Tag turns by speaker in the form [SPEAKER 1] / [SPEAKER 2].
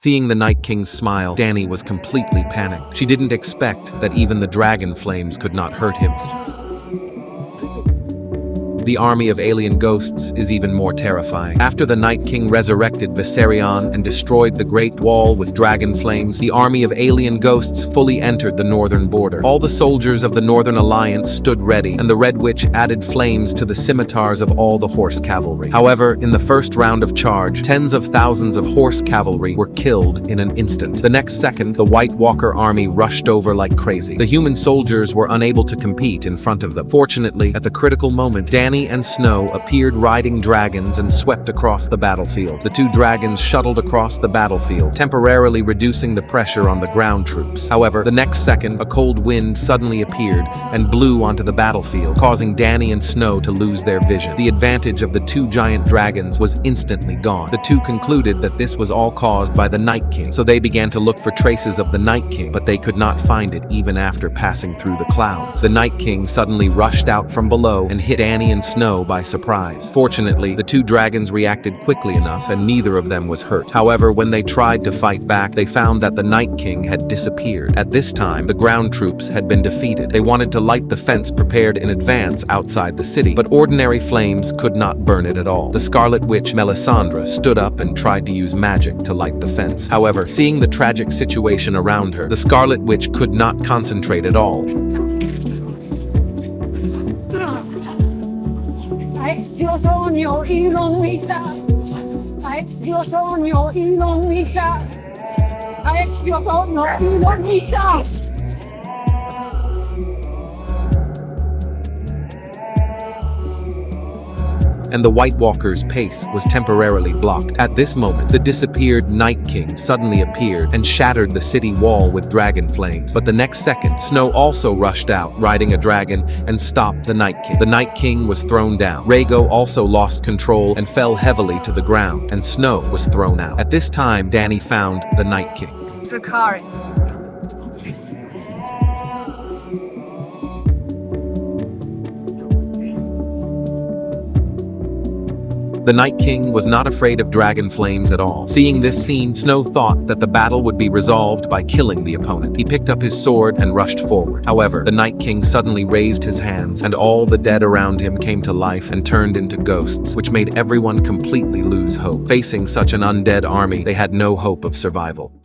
[SPEAKER 1] Seeing the Night King's smile, Dany was completely panicked. She didn't expect that even the dragon flames could not hurt him. The army of alien ghosts is even more terrifying. After the Night King resurrected Viserion and destroyed the Great Wall with dragon flames, the army of alien ghosts fully entered the northern border. All the soldiers of the Northern Alliance stood ready, and the Red Witch added flames to the scimitars of all the horse cavalry. However, in the first round of charge, tens of thousands of horse cavalry were killed in an instant. The next second, the White Walker army rushed over like crazy. The human soldiers were unable to compete in front of them. Fortunately, at the critical moment, Dany and Snow appeared riding dragons and swept across the battlefield. The two dragons shuttled across the battlefield, temporarily reducing the pressure on the ground troops. However, the next second, a cold wind suddenly appeared and blew onto the battlefield, causing Dany and Snow to lose their vision. The advantage of the two giant dragons was instantly gone. The two concluded that this was all caused by the Night King, so they began to look for traces of the Night King, but they could not find it even after passing through the clouds. The Night King suddenly rushed out from below and hit Dany and Snow by surprise. Fortunately, the two dragons reacted quickly enough and neither of them was hurt. However, when they tried to fight back, they found that the Night King had disappeared. At this time, the ground troops had been defeated. They wanted to light the fence prepared in advance outside the city, but ordinary flames could not burn it at all. The Scarlet Witch Melisandre stood up and tried to use magic to light the fence. However, seeing the tragic situation around her, the Scarlet Witch could not concentrate at all.
[SPEAKER 2] Io sogno in un'unità, io sogno in un'unità, io sogno in un'unità.
[SPEAKER 1] And the White Walker's pace was temporarily blocked. At this moment, the disappeared Night King suddenly appeared and shattered the city wall with dragon flames. But the next second, Snow also rushed out, riding a dragon, and stopped the Night King. The Night King was thrown down. Rhaego also lost control and fell heavily to the ground, and Snow was thrown out. At this time, Dany found the Night King.
[SPEAKER 2] Dracarys.
[SPEAKER 1] The Night King was not afraid of dragon flames at all. Seeing this scene, Snow thought that the battle would be resolved by killing the opponent. He picked up his sword and rushed forward. However, the Night King suddenly raised his hands, and all the dead around him came to life and turned into ghosts, which made everyone completely lose hope. Facing such an undead army, they had no hope of survival.